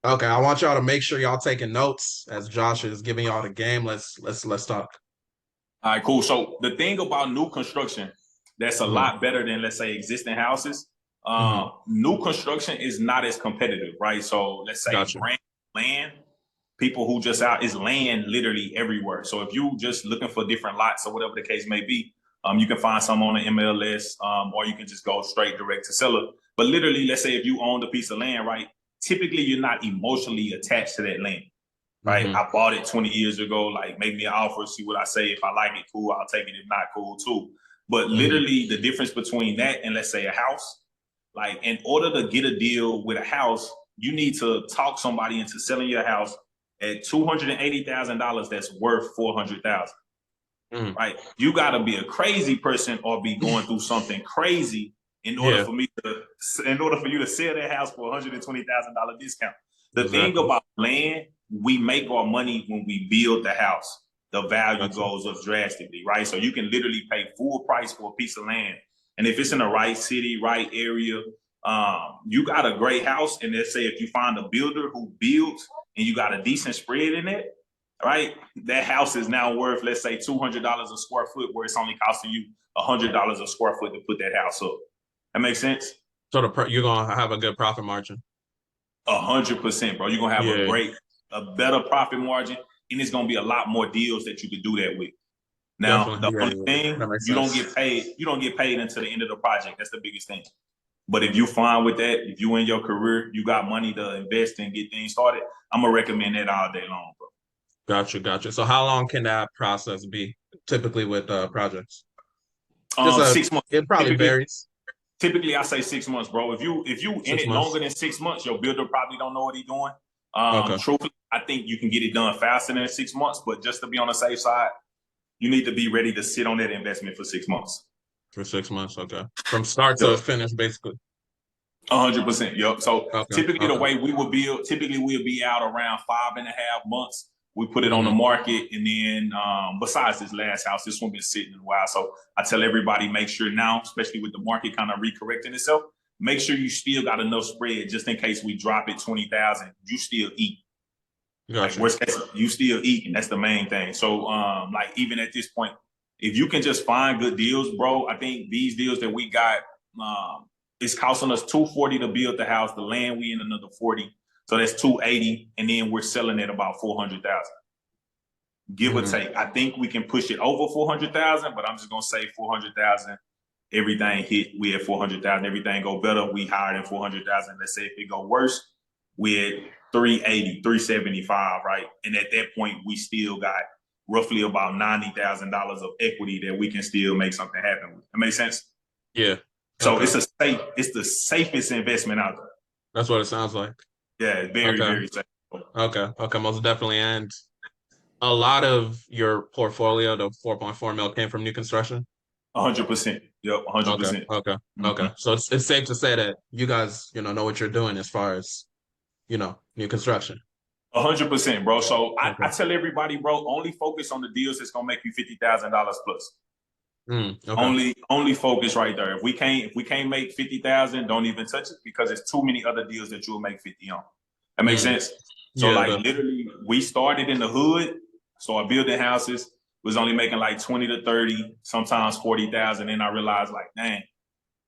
Okay, I want y'all to make sure y'all taking notes as Josh is giving y'all the game. Let's talk. All right, cool. So the thing about new construction that's a Hmm. lot better than, let's say, existing houses. Hmm. New construction is not as competitive, right? So let's say Gotcha. brand land, people who just out is land literally everywhere. So if you just looking for different lots or whatever the case may be, you can find some on the MLS, or you can just go straight direct to seller. But literally, let's say if you owned a piece of land, right? Typically, you're not emotionally attached to that land, right? Hmm. I bought it 20 years ago, like make me an offer, see what I say. If I like it, cool, I'll take it. If not, cool too. But Hmm. literally the difference between that and let's say a house, like in order to get a deal with a house, you need to talk somebody into selling your house at $280,000 that's worth 400,000, Hmm. right? You gotta be a crazy person or be going through something crazy in order Yeah, for me to in order for you to sell that house for $120,000 discount. The thing exactly. about land, we make our money when we build the house. The value Gotcha. goes up drastically, right? So you can literally pay full price for a piece of land. And if it's in the right city, right area, you got a great house. And let's say if you find a builder who builds and you got a decent spread in it, right? That house is now worth, let's say, $200 a square foot, where it's only costing you $100 a square foot to put that house up. That makes sense. So you're gonna have a good profit margin. 100%, bro. You're gonna have Yeah, a better profit margin, and it's gonna be a lot more deals that you can do that with. Now, definitely. the Yeah, only yeah, that thing makes you don't sense. get paid, you don't get paid until the end of the project. That's the biggest thing. But if you fine with that, if you in your career, you got money to invest and get things started, I'm gonna recommend that all day long, bro. Gotcha, gotcha. So how long can that process be typically with projects? Just 6 months. it probably Typically, varies. typically I say 6 months, bro. If you in 6 it longer months. than 6 months, your builder probably don't know what he's doing. Okay. Truthfully, I think you can get it done faster than 6 months, but just to be on the safe side, you need to be ready to sit on that investment for 6 months. For 6 months. Okay. From start to Yep. finish, basically. 100%. Yep. So Okay. typically the Okay. way we would build, typically we'll be out around 5.5 months. We put it on the Hmm. market, and then besides this last house, this one been sitting a while. So I tell everybody, make sure now, especially with the market kind of recorrecting itself, make sure you still got enough spread just in case we drop it 20,000. You still eat. Like Gotcha. worst case, you still eat, and that's the main thing. So like even at this point, if you can just find good deals, bro, I think these deals that we got, um, it's costing us 240 to build the house. The land we in another 40, so that's 280, and then we're selling at about 400,000, give or Hmm. take. I think we can push it over 400,000, but I'm just gonna say 400,000. Everything hit, we at 400,000. Everything go better, we higher than 400,000. Let's say if it go worse, we at 380, 375, right? And at that point, we still got roughly about $90,000 of equity that we can still make something happen with. That makes sense. Yeah. So Okay. it's the safest investment out there. That's what it sounds like. Yeah, very, Okay. very safe. Okay. Okay. Most definitely. And a lot of your portfolio, the 4.4 mil, came from new construction. 100%. Yep, Okay. 100%. Okay. Okay. So it's safe to say that you guys, know what you're doing as far as, new construction. 100%, bro. So I Okay. tell everybody, bro, only focus on the deals that's gonna make you $50,000 plus. Okay. Only focus right there. If we can't make 50,000, don't even touch it, because there's too many other deals that you'll make 50 on. That makes Mm. sense. So Yeah, like definitely. literally, we started in the hood. So our building houses was only making like 20 to 30, sometimes 40,000. Then I realized like, dang,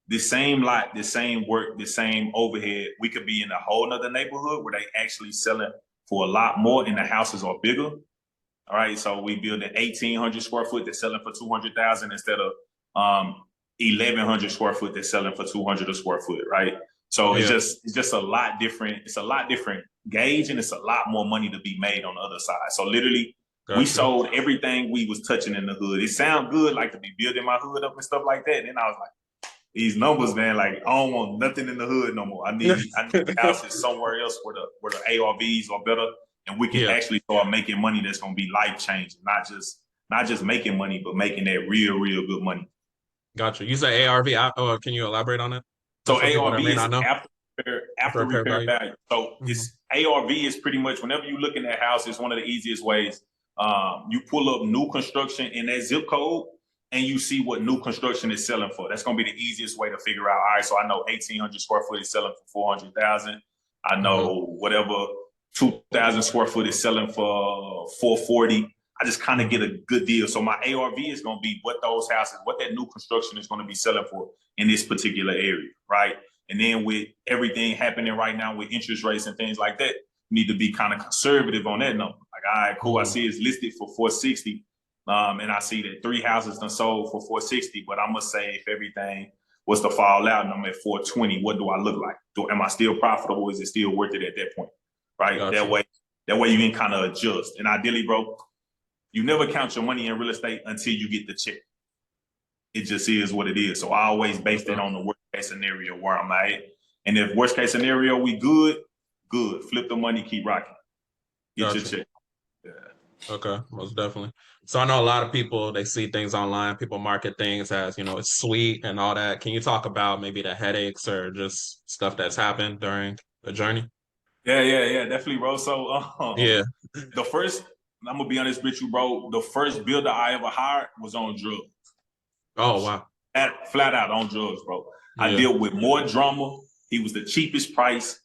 the same lot, the same work, the same overhead, we could be in a whole nother neighborhood where they actually selling for a lot more and the houses are bigger. All right, so we build an 1,800 square foot that's selling for 200,000 instead of 1,100 square foot that's selling for 200 a square foot, right? So it's Yeah. just a lot different. It's a lot different gauge, and it's a lot more money to be made on the other side. So literally, we Gotcha. sold everything we was touching in the hood. It sounded good, like to be building my hood up and stuff like that. And then I was like, these numbers, man, like I don't want nothing in the hood no more. I need houses somewhere else where the ARVs are better, and we can Yeah. actually start making money that's gonna be life changing, not just making money, but making that real good money. Gotcha. You say ARV. Oh, can you elaborate on it? Just So for people that ARV may is not know. after For repair repair value. value. So Hmm. it's ARV is pretty much whenever you look in that house, it's one of the easiest ways. You pull up new construction in that zip code, and you see what new construction is selling for. That's going to be the easiest way to figure out. All right, so I know 1,800 square foot is selling for 400,000. I Hmm. know whatever 2,000 square foot is selling for 440. I just kind of get a good deal. So my ARV is going to be what those houses, what that new construction is going to be selling for in this particular area, right? And then with everything happening right now with interest rates and things like that, you need to be kind of conservative on that number. Like, all right, cool. I see it's listed for 460. And I see that 3 houses done sold for 460, but I must say if everything was to fall out and I'm at 420, what do I look like? Am I still profitable? Is it still worth it at that point? Right? Gotcha. That way you can kind of adjust. And ideally, bro, you never count your money in real estate until you get the check. It just is what it is. So I always base that on the worst case scenario where I'm at. And if worst case scenario, we good. Flip the money, keep rocking. Get your check. Yeah. Okay, most definitely. So I know a lot of people, they see things online, people market things as, it's sweet and all that. Can you talk about maybe the headaches or just stuff that's happened during the journey? Yeah, definitely, bro. So Yeah. the first, I'm gonna be honest with you, bro. The first builder I ever hired was on drugs. Oh, wow. Flat out on drugs, bro. I Yeah. dealt with more drama. He was the cheapest price.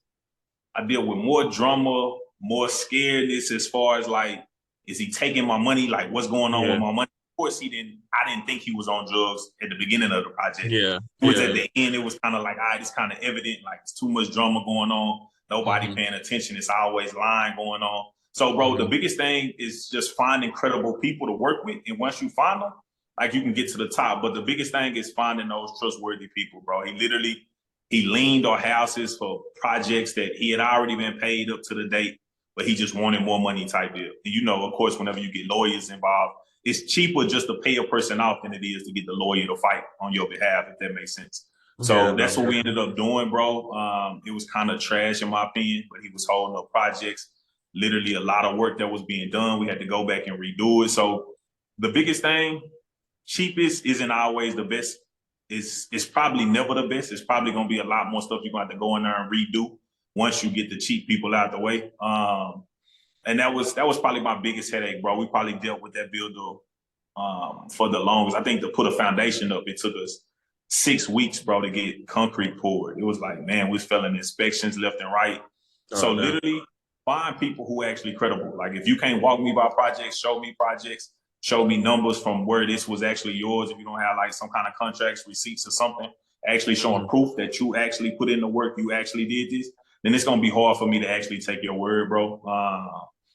I deal with more drama, more scaredness as far as like, is he taking my money? Like, what's going on with my money? Of course, I didn't think he was on drugs at the beginning of the project. Yeah. Towards at the end, it was kind of like, all right, it's kind of evident, like it's too much drama going on. Nobody paying attention. It's always lying going on. So, bro, the biggest thing is just finding credible people to work with. And once you find them, like you can get to the top. But the biggest thing is finding those trustworthy people, bro. He leaned on houses for projects that he had already been paid up to the date, but he just wanted more money type deal. And of course, whenever you get lawyers involved, it's cheaper just to pay a person off than it is to get the lawyer to fight on your behalf, if that makes sense. So that's what we ended up doing, bro. It was kind of trash in my opinion, but he was holding up projects. Literally a lot of work that was being done. We had to go back and redo it. So the biggest thing, cheapest isn't always the best. It's probably never the best. It's probably going to be a lot more stuff you're going to have to go in there and redo once you get the cheap people out the way. And that was probably my biggest headache, bro. We probably dealt with that builder for the longest. I think to put a foundation up, it took us 6 weeks, bro, to get concrete poured. It was like, man, we was failing inspections left and right. So literally find people who are actually credible. Like if you can't walk me by projects, show me numbers from where this was actually yours. If you don't have like some kind of contracts, receipts or something, actually showing proof that you actually put in the work, you actually did this, then it's going to be hard for me to actually take your word, bro.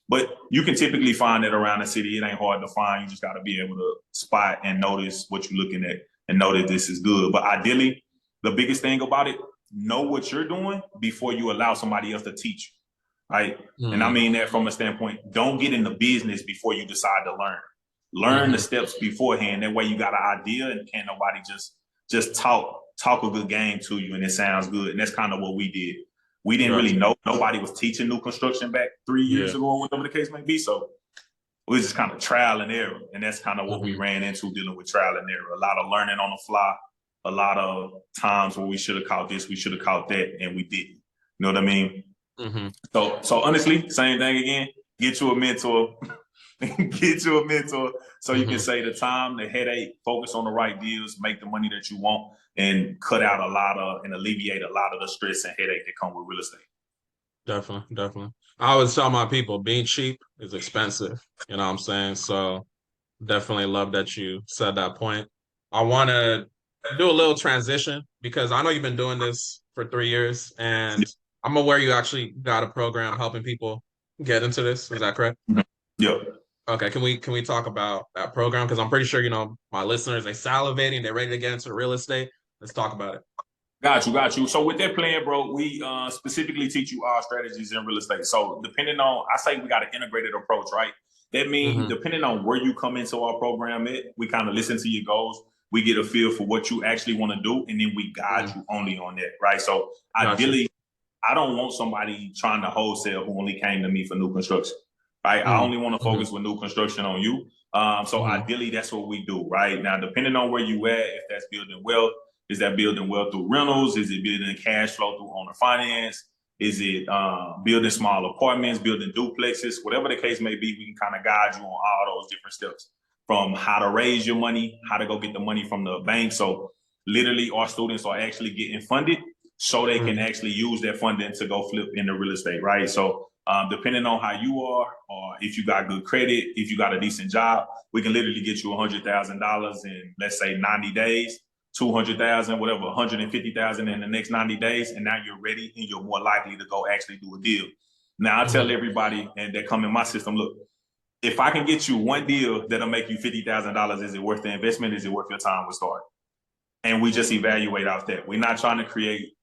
But you can typically find it around the city. It ain't hard to find. You just got to be able to spot and notice what you're looking at and know that this is good. But ideally, the biggest thing about it, know what you're doing before you allow somebody else to teach you, right? And I mean that from a standpoint, don't get in the business before you decide to learn. Learn the steps beforehand. That way you got an idea and can't nobody just talk a good game to you and it sounds good. And that's kind of what we did. We didn't really know. Nobody was teaching new construction back 3 years ago or whatever the case may be. So it was just kind of trial and error. And that's kind of what we ran into dealing with trial and error. A lot of learning on the fly, a lot of times where we should have caught this, we should have caught that, and we didn't. You know what I mean? So honestly, same thing again. Get you a mentor. Get you a mentor so you can save the time, the headache, focus on the right deals, make the money that you want, and cut out and alleviate a lot of the stress and headache that come with real estate. Definitely. I always tell my people being cheap is expensive. You know what I'm saying? So definitely love that you said that point. I want to do a little transition because I know you've been doing this for 3 years and I'm aware you actually got a program helping people get into this. Is that correct? Yeah. Okay, can we talk about that program? Because I'm pretty sure, my listeners, they salivating, they're ready to get into real estate. Let's talk about it. Got you. So with that plan, bro, we specifically teach you our strategies in real estate. So depending on, I say we got an integrated approach, right? That means depending on where you come into our program we kind of listen to your goals. We get a feel for what you actually want to do, and then we guide you only on that, right? So ideally, I don't want somebody trying to wholesale who only came to me for new construction. Right? I only want to focus with new construction on you. So ideally, that's what we do, right? Now, depending on where you at, if that's building wealth, is that building wealth through rentals? Is it building cash flow through owner finance? Is it building small apartments, building duplexes? Whatever the case may be, we can kind of guide you on all those different steps from how to raise your money, how to go get the money from the bank. So literally, our students are actually getting funded so they can actually use that funding to go flip into real estate, right? So Depending on how you are, or if you got good credit, if you got a decent job, we can literally get you $100,000 in, let's say, 90 days, 200,000, whatever, 150,000 in the next 90 days, and now you're ready and you're more likely to go actually do a deal. Now I tell everybody, and that come in my system, look, if I can get you one deal that'll make you $50,000, is it worth the investment? Is it worth your time? We'll start. And we just evaluate off that. We're not trying to create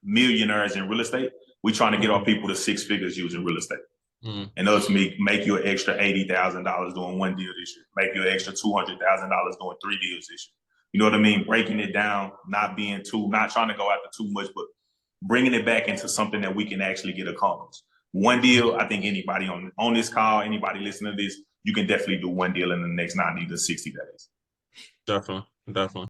millionaires in real estate. We're trying to get our people to six figures using real estate. And those make you an extra $80,000 doing one deal this year. Make you an extra $200,000 doing 3 deals this year. You know what I mean? Breaking it down, not trying to go after too much, but bringing it back into something that we can actually get accomplished. One deal, I think anybody on this call, anybody listening to this, you can definitely do one deal in the next 90 to 60 days. Definitely.